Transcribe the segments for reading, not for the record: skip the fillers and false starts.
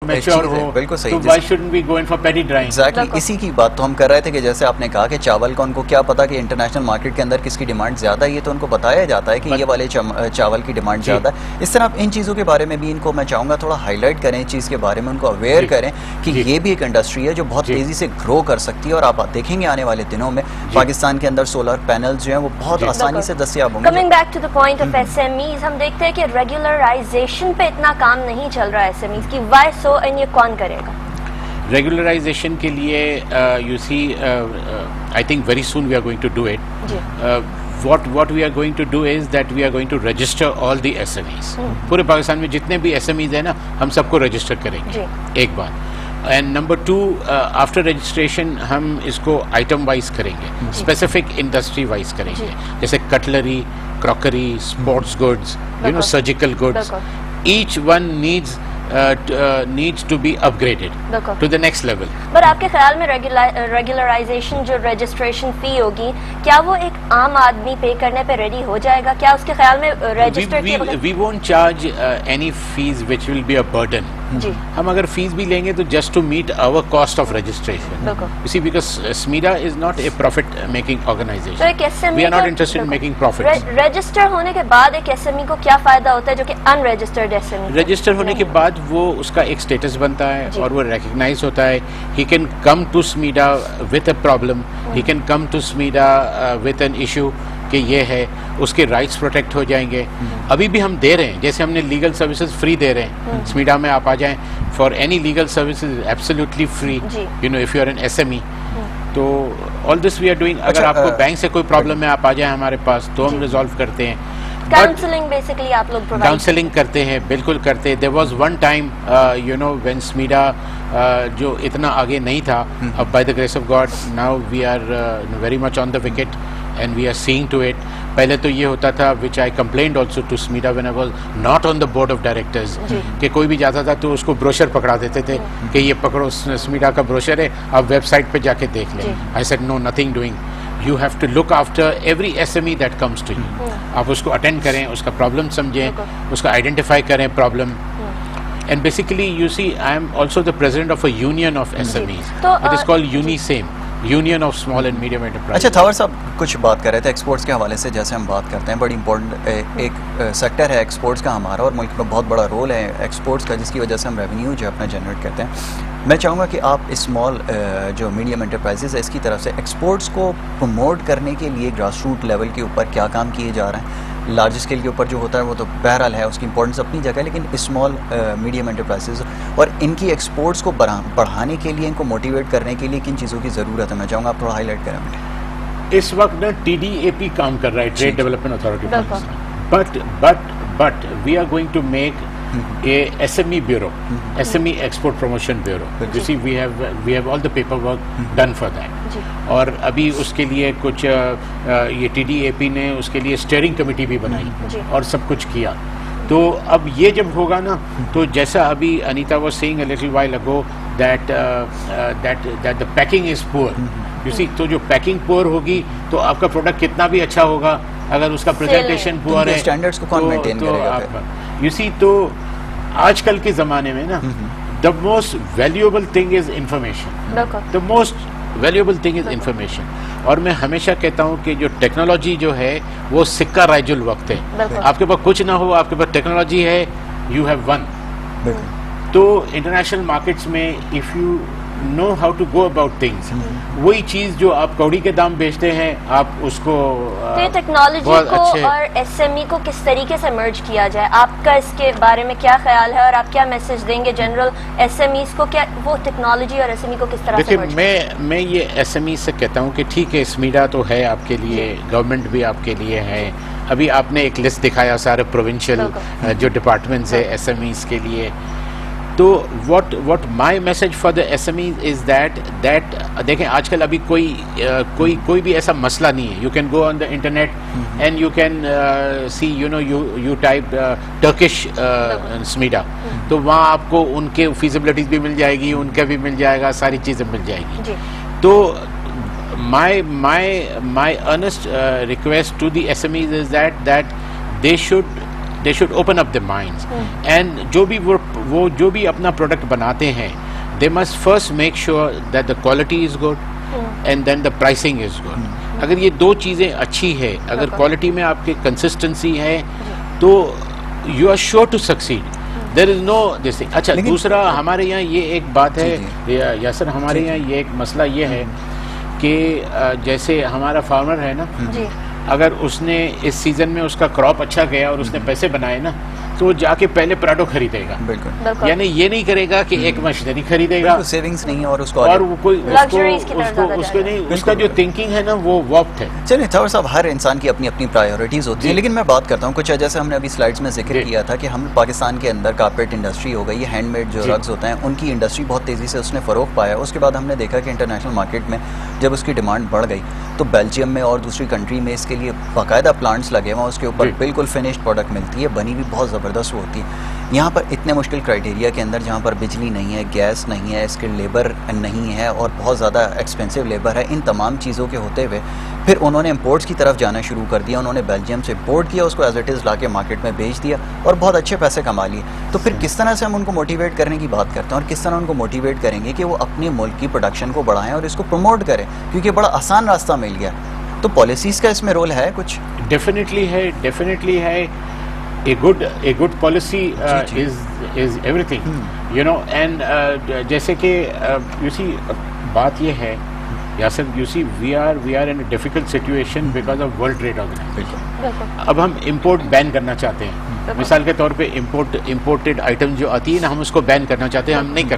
Mature ہو, بالکل صحیح. تو why shouldn't we go in for petty drying? Exactly اسی کی بات تو ہم کر رہے تھے کہ جیسے آپ نے کہا کہ چاول کا ان کو کیا پتا کہ انٹرنیشنل مارکیٹ کے اندر کس کی ڈیمانڈ زیادہ ہے, یہ تو ان کو بتایا جاتا ہے کہ یہ والے چاول کی ڈیمانڈ زیادہ ہے. اس طرح ان چیزوں کے بارے میں بھی ان کو میں چاہوں گا تھوڑا ہائی لائٹ کریں, اس چیز کے بارے میں ان کو اویئر کریں کہ یہ بھی ایک انڈسٹری ہے جو بہت تیزی سے گرو کر سکتی ہے, اور آپ دیکھیں گے آنے والے دنوں میں پاکستان کے اندر سولر پینلز جو ہیں وہ بہت آسانی سے دستیاب ہوں گے. Coming back to the point of S M Es, ہم دیکھتے ہیں کہ ریگولرائزیشن پہ اتنا کام نہیں چل رہا ایس ایم ایز کی, وائی سو, اینڈ یہ کون کرے گا؟ ریگولرائزیشن کے لیے you see I think very soon we are going to do it. what we are going to do is that we are going to register all the SMEs. پورے پاکستان میں جتنے بھی SMEs ہیں نا, ہم سب کو رجسٹر کریں گے ایک بار. اینڈ نمبر 2, آفٹر رجسٹریشن ہم اس کو آئٹم وائز کریں گے, اسپیسیفک انڈسٹری وائز کریں گے, جیسے cutlery, crockery, sports goods, surgical goods. Each one needs to be upgraded to the next level. پر آپ کے خیال میں ریگولرائزیشن جو رجسٹریشن فی ہوگی, کیا وہ ایک عام آدمی پے کرنے پہ ریڈی ہو جائے گا؟ کیا اس کے خیال میں register we won't charge any fees which will be a burden. ہم اگر فیس بھی لیں گے تو just to meet our cost of registration. You see, because SMEDA is not a profit making organization. We are not interested in making profits. Register ہونے کے بعد ایک ایس ایم ای کو کیا فائدہ ہوتا ہے جو کہ unregistered S M E? Register ہونے کے بعد وہ اس کا ایک اسٹیٹس بنتا ہے اور وہ ریکگنائز ہوتا ہے. He can come to SMEDA with a problem. He can come to SMEDA with an issue کہ یہ ہے, اس کے رائٹس پروٹیکٹ ہو جائیں گے. ابھی بھی ہم دے رہے ہیں, جیسے ہم نے لیگل سروسز فری دے رہے ہیں. SMEDA میں آپ آ جائیں, for any legal services absolutely free, you know, if you are an S M E. تو all this we are doing. اگر آپ کو بینک سے کوئی پرابلم ہے, آپ آ جائیں ہمارے پاس, تو ہم ریزالو کرتے ہیں. کاؤنسلنگ بیسیکلی آپ لوگ کاؤنسلنگ کرتے ہیں, بالکل کرتے. There was one time you know when SMEDA جو اتنا آگے نہیں تھا, اب by the grace of God now we are very much on the wicket and we are seeing to it. پہلے تو یہ ہوتا تھا, which I complained also to SMEDA when I was not on the board of directors, کہ کوئی بھی جاتا تھا تو اس کو بروشر پکڑا دیتے تھے کہ یہ پکڑو SMEDA کا بروشر ہے, آپ ویب سائٹ پہ جا کے دیکھ لیں. I said no, nothing doing. You have to look after every SME that comes to you. آپ اس کو اٹینڈ کریں, اس کا پرابلم سمجھیں, اس کا آئیڈینٹیفائی کریں problem. And basically you see I am also the president of a union of SMEs. It is called UNISAME, union of small and medium enterprise. اچھا تھاور صاحب کچھ بات کر رہے تھے ایکسپورٹس کے حوالے سے. جیسے ہم بات کرتے ہیں, بڑی امپورٹنٹ ایک سیکٹر ہے ایکسپورٹس کا ہمارا, اور ملک میں بہت بڑا رول ہے ایکسپورٹس کا, جس کی وجہ سے ہم ریونیو جو اپنا جنریٹ کرتے ہیں. میں چاہوں گا کہ آپ اسمال جو میڈیم انٹرپرائزز ہے اس کی طرف سے ایکسپورٹس کو پروموٹ کرنے کے لیے گراس روٹ لیول کے اوپر کیا کام کیے جا رہے ہیں. لارج اسکیل کے اوپر جو ہوتا ہے وہ تو بہرحال ہے, اس کی امپورٹنس اپنی جگہ ہے, لیکن اسمال میڈیم انٹرپرائزز اور ان کی ایکسپورٹس کو بڑھانے کے لیے, ان کو موٹیویٹ کرنے کے لیے کن چیزوں کی ضرورت ہے؟ میں چاہوں گا آپ تھوڑا ہائی لائٹ کریں. اس وقت نا TDAP کام کر رہا ہے, trade development authority, but we are going to make a SME bureau, SME export promotion bureau. You see we have all the paperwork done for that. اور ابھی اس کے لیے کچھ یہ TDAP نے اس کے لیے اسٹیئرنگ کمیٹی بھی بنائی اور سب کچھ کیا. تو اب یہ جب ہوگا نا, تو جیسا ابھی Anita was saying a little while ago that the packing is poor. You see, تو جو پیکنگ پور ہوگی تو آپ کا پروڈکٹ کتنا بھی اچھا ہوگا, اگر اس کا پریزنٹیشن پور ہے, اسٹینڈرڈز کو کون مینٹین کرے گا؟ You see, تو آج کل کے زمانے میں نا the most valuable thing is information. The most valuable thing is information. اور میں ہمیشہ کہتا ہوں کہ جو ٹیکنالوجی جو ہے وہ سکہ رائج الوقت ہے. آپ کے پاس کچھ نہ ہو, آپ کے پاس ٹیکنالوجی ہے, you have won. تو انٹرنیشنل مارکیٹس میں if you know how to go about things, وہی چیز جو آپ کوڑی کے دام بیچتے ہیں, آپ اس کو ٹیکنالوجی کو اور ایس ایم ای کو کس طریقے سے مرج کیا جائے, آپ کا اس کے بارے میں کیا خیال ہے, اور آپ کیا میسج دیں گے جنرل ایس ایم ایز کو, کیا وہ ٹیکنالوجی اور ایس ایم ای کو کس طرح سے مرج؟ میں یہ ایس ایم ای سے کہتا ہوں کہ ٹھیک ہے, SMEDA تو ہے آپ کے لیے, گورنمنٹ بھی آپ کے لیے ہے. ابھی آپ نے ایک لسٹ دکھایا سارے پروونشل جو ڈپارٹمنٹس ہے ایس ایم ایز کے لیے. تو what my message for the SMEs is that دیکھیں آج کل ابھی کوئی بھی ایسا مسئلہ نہیں ہے. You can go on the internet and you can see, you know, you type Turkish SMEDA, تو وہاں آپ کو ان کے feasibilities بھی مل جائے گی, ان کا بھی مل جائے گا, ساری چیزیں مل جائے گی. تو my earnest request to the SMEs is that they should they should open up their minds. And جو بھی اپنا پروڈکٹ بناتے ہیں, they must first make sure that the quality is good and then the pricing is good. اگر یہ دو چیزیں اچھی ہے, اگر کوالٹی میں آپ کی کنسسٹنسی ہے تو you are sure to succeed. There is no this thing. اچھا, دوسرا ہمارے یہاں یہ ایک بات ہے یاسر, ہمارے یہاں یہ ایک مسئلہ یہ ہے کہ جیسے ہمارا فارمر ہے نا, اگر اس نے اس سیزن میں اس کا کراپ اچھا گیا اور اس نے پیسے بنائے نا, تو وہ جا کے پہلے پراڈو خریدے گا. یعنی یہ نہیں کرے گا کہ ایک مشینری خریدے گا, سیونگز نہیں اور اس کو اس کا جو تھنکنگ ہے نا وہ واپڈ ہے. چلیے تھاور صاحب, ہر انسان کی اپنی اپنی پرائیورٹیز ہوتی ہیں, لیکن میں بات کرتا ہوں کچھ جیسے ہم نے ابھی سلائڈس میں ذکر کیا تھا کہ ہم پاکستان کے اندر کارپیٹ انڈسٹری ہو گئی, یہ ہینڈ میڈ جو رگز ہوتے ہیں ان کی انڈسٹری بہت تیزی سے اس نے فروغ پایا. اس کے بعد ہم نے دیکھا کہ انٹرنیشنل مارکیٹ میں جب اس کی ڈیمانڈ بڑھ گئی تو بیلجیم میں اور دوسری کنٹری میں اس کے لیے باقاعدہ پلانٹس لگے ہوئے, اس کے اوپر بالکل فنشڈ پروڈکٹ ملتی ہے, بنی بھی بہت زبردست ہوتی ہے. یہاں پر اتنے مشکل کرائٹیریا کے اندر جہاں پر بجلی نہیں ہے, گیس نہیں ہے, اسکل لیبر نہیں ہے اور بہت زیادہ ایکسپینسو لیبر ہے, ان تمام چیزوں کے ہوتے ہوئے پھر انہوں نے امپورٹس کی طرف جانا شروع کر دیا. انہوں نے بیلجیم سے امپورٹ کیا, اس کو ایز اٹ از لا کے مارکیٹ میں بیچ دیا اور بہت اچھے پیسے کما لیے. تو پھر کس طرح سے ہم ان کو موٹیویٹ کرنے کی بات کرتے ہیں اور کس طرح ان کو موٹیویٹ کریں گے کہ وہ اپنے ملک کی پروڈکشن کو بڑھائیں اور اس کو پروموٹ کریں, کیونکہ بڑا آسان راستہ مل گیا. تو پالیسیز کا اس میں رول ہے کچھ؟ ڈیفینیٹلی ہے. A good policy is everything, you know, and جیسے کہ you see بات یہ ہے Yasir, you see we are in a difficult situation because of World Trade Organization. اب ہم امپورٹ بین کرنا چاہتے ہیں, مثال کے طور پہ امپورٹڈ آئٹم جو آتی ہے نا, ہم اس کو بین کرنا چاہتے ہیں, ہم نہیں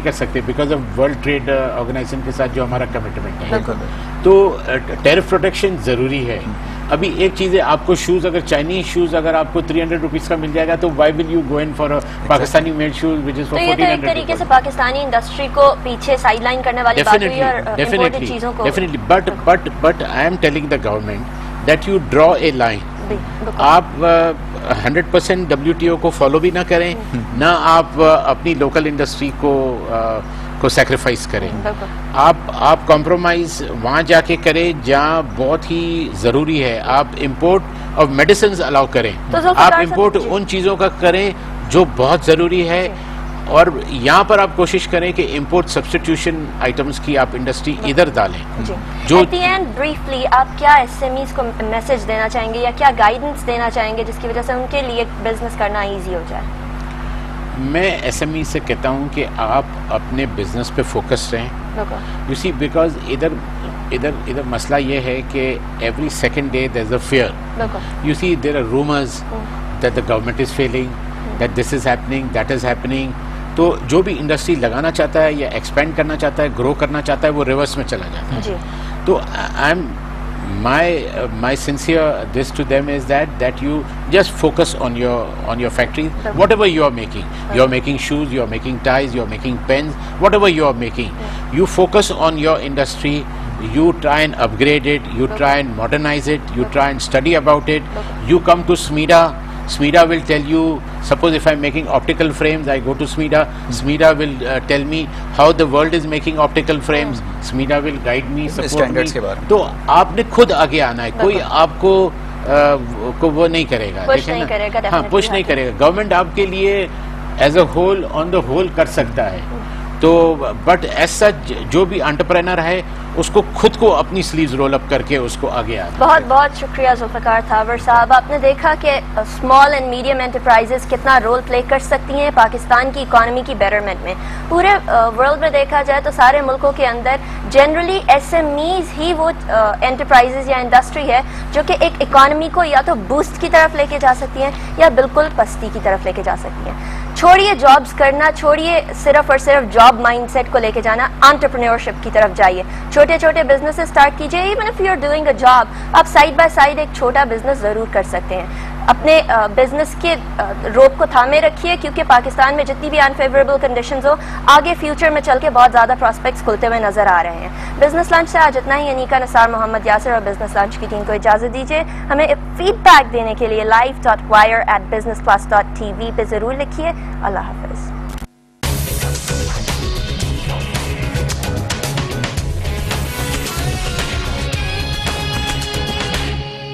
کر سکتے because of world trade organization کے ساتھ جو ہمارا کمٹمنٹ ہے. تو ٹیرف پروٹیکشن ضروری ہے. ابھی ایک چیز ہے, آپ کو شوز اگر چائنیز شوز اگر آپ کو 300 روپیز کا مل جائے گا تو why will you go in for Pakistani made shoes which is for 1400. تو یہ تو ایک طریقے سے پاکستانی انڈسٹری کو پیچھے سائیڈ لائن کرنے والی بات ہوئی اور امپورٹڈ چیزوں کو. Definitely, but I am telling the government that you draw a line. آپ 100% WTO کو فالو بھی نہ کریں, نہ آپ اپنی لوکل انڈسٹری کو سیکریفائز کریں. آپ کمپرومائز وہاں جا کے کریں جہاں بہت ہی ضروری ہے. آپ امپورٹ آف میڈیسنز الاؤ کریں, آپ امپورٹ ان چیزوں کا کریں جو بہت ضروری ہے, اور یہاں پر آپ کوشش کریں کہ امپورٹ سبسٹیٹیوشن آئٹمس کی آپ انڈسٹری ادھر ڈالیں. جو بریفلی آپ کیا SMEs کو میسج دینا چاہیں گے یا کیا گائیڈنس دینا چاہیں گے جس کی وجہ سے ان کے لیے بزنس کرنا ایزی ہو جائے؟ میں SME سے کہتا ہوں کہ آپ اپنے بزنس پہ فوکس رہیں. یو سی بیکاز ادھر مسئلہ یہ ہے کہ every second day there is a fear. You see there are rumours that the government is failing, that this is happening, that is happening. تو جو بھی انڈسٹری لگانا چاہتا ہے یا ایکسپینڈ کرنا چاہتا ہے, گرو کرنا چاہتا ہے, وہ ریورس میں چلا جاتا ہے. تو I am my sincere this to them is that you just focus on your factory, whatever you are making shoes, you are making ties, you are making pens, whatever you are making, you focus on your industry, you try and upgrade it, you try and modernize it, you try and study about it. You come to SMEDA will tell you, suppose if I'm making optical frames, I go to SMEDA will tell me how the world is making optical frames. SMEDA will guide me, support me. تو آپ نے خود آگے آنا ہے, کوئی آپ کو وہ نہیں کرے گا, ہاں پش نہیں کرے گا. گورنمنٹ آپ کے لیے as a whole on the whole کر سکتا ہے, تو بٹ ایز سچ جو بھی انٹرپرینر ہے اس کو خود کو اپنی سلیوز رول اپ کر کے اس کو آگے آتا ہے. بہت بہت شکریہ ذوالفقار تھاور صاحب. آپ نے دیکھا کہ اسمال اینڈ میڈیم انٹرپرائزز کتنا رول پلے کر سکتی ہیں پاکستان کی اکانومی کی بیٹرمنٹ میں. پورے ورلڈ میں دیکھا جائے تو سارے ملکوں کے اندر جنرلی SMEs ہی وہ انٹرپرائزز یا انڈسٹری ہے جو کہ ایک اکانومی کو یا تو بوسٹ کی طرف لے کے جا سکتی ہیں یا بالکل پستی کی طرف لے کے جا سکتی ہیں. چھوڑیے جابز کرنا, چھوڑیے صرف اور صرف جاب مائنڈ سیٹ کو لے کے جانا, انٹرپرینورشپ کی طرف جائیے. چھوٹے چھوٹے بزنس اسٹارٹ کیجیے. Even if you are doing a job, آپ سائڈ بائی سائڈ ایک چھوٹا بزنس ضرور کر سکتے ہیں. اپنے بزنس کے روپ کو تھامے رکھیے, کیونکہ پاکستان میں جتنی بھی انفیوریبل کنڈیشنز ہو, آگے فیوچر میں چل کے بہت زیادہ پراسپیکٹس کھلتے ہوئے نظر آ رہے ہیں. بزنس لنچ سے آج اتنا ہی. انیکا نثار, محمد یاسر اور بزنس لنچ کی ٹیم کو اجازت دیجیے. ہمیں فیڈ بیک دینے کے لیے live.wire@businessclass.tv پہ ضرور لکھیے. اللہ حافظ.